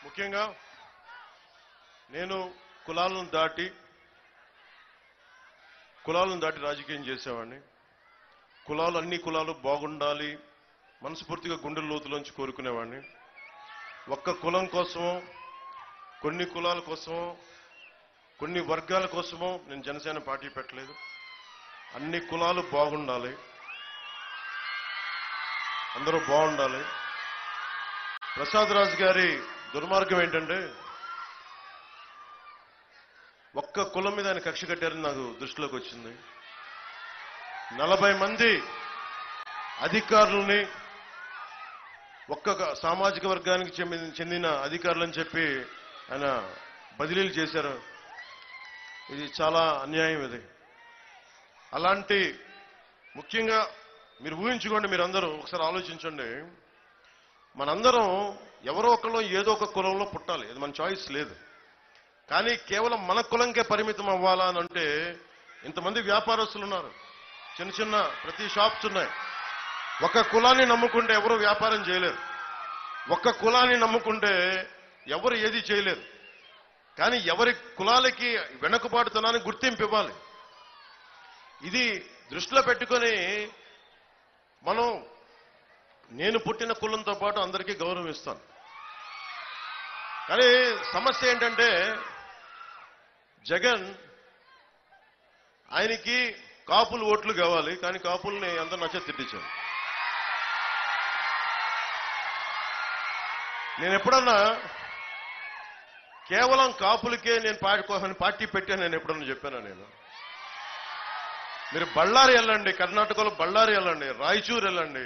ముఖ్యంగా నేను కులాలను దాటి రాజకీయం చేసేవాడిని. అన్ని కులాలు బాగుండాలి మనస్ఫూర్తిగా గుండెల లోతులోంచి కోరుకునేవాడిని. ఒక్క కులం కోసమో కొన్ని కులాల కోసమో కొన్ని వర్గాల కోసమో నేను జనసేన పార్టీ పెట్టలేదు. అన్ని కులాలు బాగుండాలి, అందరూ బాగుండాలి. ప్రసాద్ రాజు గారి దుర్మార్గం ఏంటంటే ఒక్క కులం మీద ఆయన కక్ష కట్టారని నాకు దృష్టిలోకి వచ్చింది. 40 మంది అధికారులని ఒక్క సామాజిక వర్గానికి చెందిన అధికారులని చెప్పి ఆయన బదిలీలు చేశారు. ఇది చాలా అన్యాయం. ఇది అలాంటి ముఖ్యంగా మీరు ఊహించుకోండి, మీరందరూ ఒకసారి ఆలోచించండి. మనందరం ఎవరో ఒకళ్ళు ఏదో ఒక కులంలో పుట్టాలి, ఇది మన చాయిస్ లేదు. కానీ కేవలం మన కులంకే పరిమితం అవ్వాలా అని అంటే ఇంతమంది వ్యాపారస్తులు ఉన్నారు, చిన్న చిన్న ప్రతి షాప్స్ ఉన్నాయి. ఒక కులాన్ని నమ్ముకుంటే ఎవరు వ్యాపారం చేయలేరు, ఒక్క కులాన్ని నమ్ముకుంటే ఎవరు ఏది చేయలేరు. కానీ ఎవరి కులాలకి వెనుకబాటుతనాన్ని గుర్తింపు ఇవ్వాలి. ఇది దృష్టిలో పెట్టుకొని నేను పుట్టిన కులంతో పాటు అందరికీ గౌరవం ఇస్తాను. కానీ సమస్య ఏంటంటే జగన్ ఆయనకి కాపులు ఓట్లు కావాలి, కానీ కాపుల్ని అందరూ నచ్చ తిట్టించాను. నేను ఎప్పుడన్నా కేవలం కాపులకే నేను పార్టీ పెట్టాను నేను ఎప్పుడన్నా చెప్పానా? మీరు బళ్ళారి వెళ్ళండి, కర్ణాటకలో బళ్ళారి వెళ్ళండి, రాయచూరు వెళ్ళండి,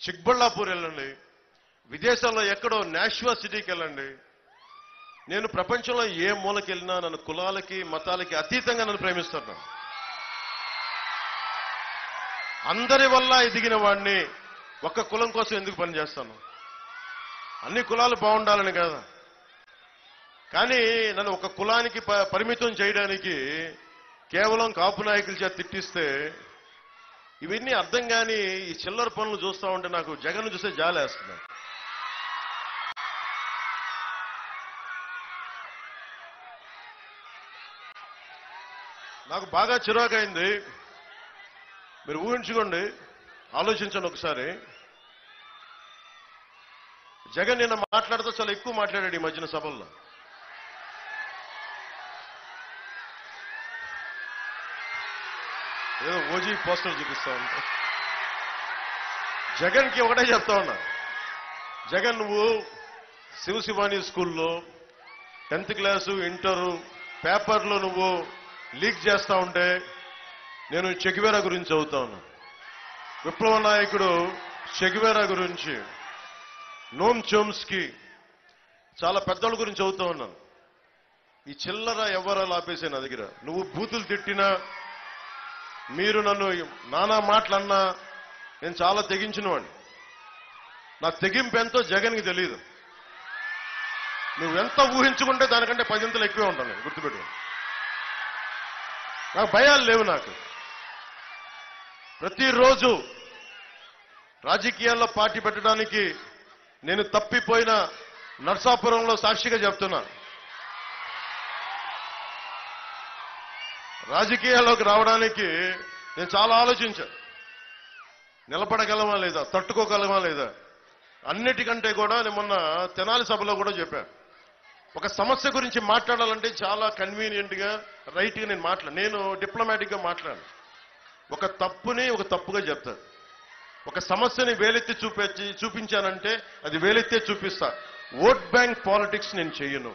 చిక్బళ్ళాపూర్ వెళ్ళండి, విదేశాల్లో ఎక్కడో నాష్వా సిటీకి వెళ్ళండి. నేను ప్రపంచంలో ఏ మూలకి వెళ్ళినా నన్ను కులాలకి మతాలకి అతీతంగా నన్ను ప్రేమిస్తున్నాను. అందరి వల్ల ఎదిగిన వాడిని ఒక్క కులం కోసం ఎందుకు పనిచేస్తాను? అన్ని కులాలు బాగుండాలని కదా. కానీ నన్ను ఒక కులానికి పరిమితం చేయడానికి కేవలం కాపు నాయకుల చేత తిట్టిస్తే ఇవన్నీ అర్థం కాని ఈ చిల్లర పనులు చూస్తూ ఉంటే నాకు జగన్ చూస్తే జాలేస్తుంది. నాకు బాగా చిరాకైంది. మీరు ఊహించుకోండి, ఆలోచించండి ఒకసారి. జగన్ నిన్న మాట్లాడుతూ చాలా ఎక్కువ మాట్లాడాడు ఈ మధ్యన సభల్లో. ఏదో ఓజీ పోస్టర్ చూపిస్తా ఉంటా. జగన్కి ఒకటే చెప్తా ఉన్నా, జగన్ నువ్వు శివశివాని స్కూల్లో 10th క్లాసు ఇంటరు పేపర్లో నువ్వు లీక్ చేస్తా ఉంటే నేను చెగువేరా గురించి చదువుతా ఉన్నా. విప్లవ నాయకుడు చెగువేరా గురించి, నోమ్ చోమ్స్కీ చాలా పెద్దోళ్ళ గురించి చదువుతా ఉన్నాను. ఈ చిల్లర ఎవరాలు ఆపేసే నా దగ్గర. నువ్వు బూతులు తిట్టినా, మీరు నన్ను నానా మాటలన్నా నేను చాలా తెగించిన వాడిని. నా తెగింపు ఎంతో జగన్కి తెలియదు. నువ్వెంత ఊహించుకుంటే దానికంటే 10 ఎక్కువే ఉంటాను, గుర్తుపెట్టుకో. నాకు భయాలు లేవు. నాకు ప్రతిరోజు రాజకీయాల్లో పార్టీ పెట్టడానికి నేను తప్పిపోయిన నర్సాపురంలో సాక్షిగా చెప్తున్నా. రాజకీయాల్లోకి రావడానికి నేను చాలా ఆలోచించాను. నిలబడగలమా లేదా, తట్టుకోగలమా లేదా. అన్నిటికంటే కూడా నేను మొన్న తెనాలి సభలో కూడా చెప్పాను, ఒక సమస్య గురించి మాట్లాడాలంటే చాలా కన్వీనియంట్గా రైట్గా నేను డిప్లొమాటిక్గా మాట్లాడాను. ఒక తప్పుని ఒక తప్పుగా చెప్తాను. ఒక సమస్యని వేలెత్తి చూపించానంటే అది వేలెత్తే చూపిస్తా. ఓట్ బ్యాంక్ పాలిటిక్స్ నేను చెయ్యను.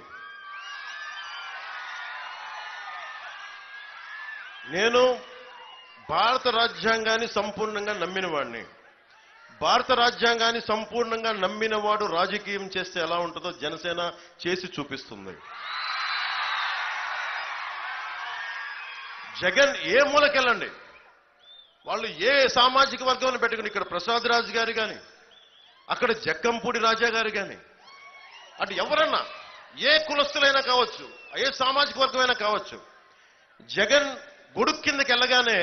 నేను భారత రాజ్యాంగాన్ని సంపూర్ణంగా నమ్మిన వాడిని. భారత రాజ్యాంగాన్ని సంపూర్ణంగా నమ్మిన వాడు రాజకీయం చేస్తే ఎలా ఉంటుందో జనసేన చేసి చూపిస్తుంది. జగన్ ఏ మూలకెళ్ళండి, వాళ్ళు ఏ సామాజిక వర్గాన్ని పెట్టుకుని, ఇక్కడ ప్రసాద్ రాజు గారు కానీ, అక్కడ జక్కంపూడి రాజా గారు కానీ, అటు ఎవరన్నా ఏ కులస్తులైనా కావచ్చు, ఏ సామాజిక వర్గమైనా కావచ్చు, జగన్ గొడుగు కిందకి వెళ్ళగానే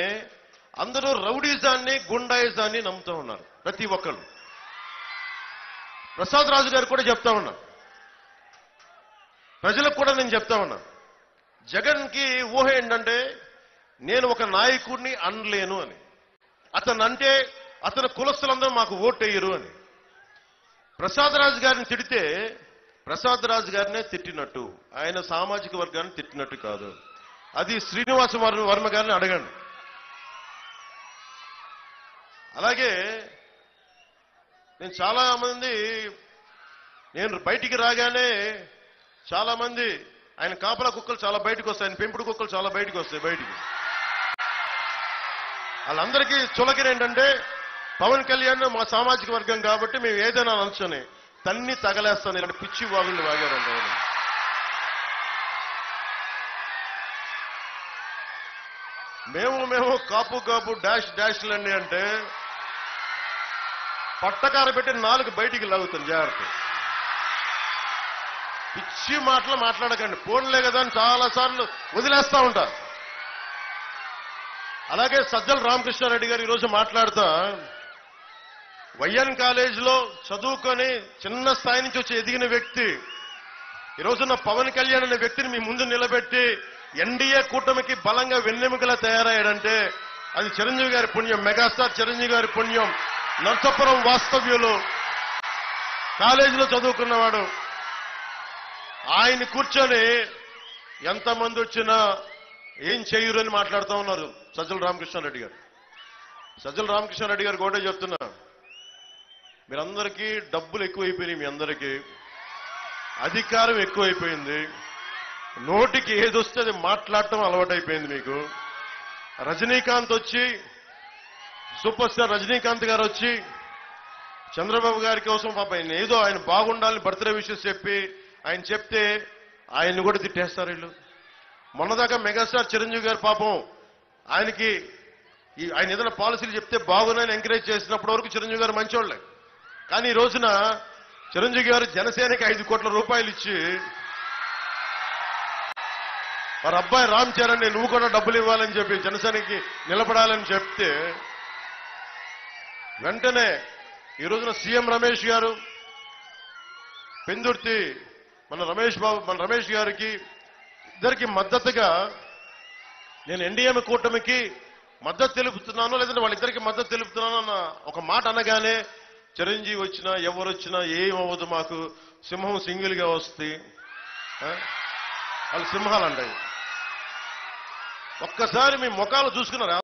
అందరూ రౌడీజాన్ని గుండాయిజాన్ని నమ్ముతూ ఉన్నారు ప్రతి ఒక్కళ్ళు. ప్రసాద్ రాజు గారు కూడా చెప్తా ఉన్నారు, ప్రజలకు కూడా నేను చెప్తా ఉన్నా, జగన్కి ఊహ ఏంటంటే నేను ఒక నాయకుడిని అనలేను అని. అతను అంటే అతని కులస్తులందరూ మాకు ఓటేయరు అని. ప్రసాద్ రాజు గారిని తిడితే ప్రసాద్ రాజు గారినే తిట్టినట్టు, ఆయన సామాజిక వర్గాన్ని తిట్టినట్టు కాదు. అది శ్రీనివాస వర్మ గారిని అడగండి. అలాగే నేను బయటికి రాగానే చాలా మంది ఆయన కాపలా కుక్కలు చాలా బయటకు వస్తాయి, ఆయన పెంపుడు కుక్కలు చాలా బయటకు వస్తాయి. బయటికి వాళ్ళందరికీ చులకన ఏంటంటే పవన్ కళ్యాణ్ మా సామాజిక వర్గం కాబట్టి మేము ఏదైనా అనొచ్చని తన్ని తగలేస్తాను, ఇలాంటి పిచ్చి వాగుళ్ళు వాగారంట. మేము కాపు డాష్లన్నీ అంటే పట్టకార పెట్టి 4 బయటికి లాగుతాం. జాగ్రత్త, పిచ్చి మాటలు మాట్లాడకండి. ఫోన్లే కదా అని చాలా సార్లు వదిలేస్తా ఉంటా. అలాగే సజ్జల రామకృష్ణారెడ్డి గారు ఈరోజు మాట్లాడుతా, వైఎన్ కాలేజీలో చదువుకొని చిన్న స్థాయి నుంచి వచ్చి ఎదిగిన వ్యక్తి ఈ రోజున పవన్ కళ్యాణ్ అనే వ్యక్తిని మీ ముందు నిలబెట్టి ఎన్డీఏ కూటమికి బలంగా వెన్నెముకలా తయారయ్యాడంటే అది చిరంజీవి గారి పుణ్యం, మెగాస్టార్ చిరంజీవి గారి పుణ్యం. నర్సాపురం వాస్తవ్యులు, కాలేజీలో చదువుకున్నవాడు. ఆయన కూర్చొని ఎంతమంది వచ్చినా ఏం చేయరు అని మాట్లాడుతూ ఉన్నారు సజ్జల రామకృష్ణారెడ్డి గారు. సజ్జల రామకృష్ణారెడ్డి గారు కూడా చెప్తున్నా, మీరందరికీ డబ్బులు ఎక్కువైపోయినాయి, మీ అందరికీ అధికారం ఎక్కువైపోయింది, నోటికి ఏదొస్తే అది మాట్లాడటం అలవాటైపోయింది మీకు. రజనీకాంత్ వచ్చి, సూపర్ స్టార్ రజనీకాంత్ గారు వచ్చి చంద్రబాబు గారి కోసం పాప ఆయన బాగుండాలని బర్త్డే విషెస్ చెప్పి ఆయన చెప్తే ఆయన్ని కూడా తిట్టేస్తారు వీళ్ళు. మొన్నదాకా మెగాస్టార్ చిరంజీవి గారు పాపం ఆయన ఏదైనా పాలసీలు చెప్తే బాగున్నాయని ఎంకరేజ్ చేసినప్పటి వరకు చిరంజీవి గారు మంచోళ్లే. కానీ ఈ రోజున చిరంజీవి గారు జనసేనకి 5 కోట్ల రూపాయలు ఇచ్చి వారి అబ్బాయి రామ్ చరణ్ నువ్వు కూడా డబ్బులు ఇవ్వాలని చెప్పి జనసేనకి నిలబడాలని చెప్తే వెంటనే ఈ రోజున సీఎం రమేష్ గారు, పెందుర్తి మన రమేష్ గారికి ఇద్దరికి మద్దతుగా నేను ఎన్డీఏ కూటమికి మద్దతు తెలుపుతున్నాను, లేదంటే వాళ్ళిద్దరికి మద్దతు తెలుపుతున్నాను అన్న ఒక మాట అనగానే చిరంజీవి వచ్చినా ఎవరు వచ్చినా ఏమవ్వదు, మాకు సింహం సింగిల్ గా వస్తాయి, వాళ్ళు సింహాలు అంటాయి. ఒక్కసారి మీ ముఖాలు చూసుకున్నారు.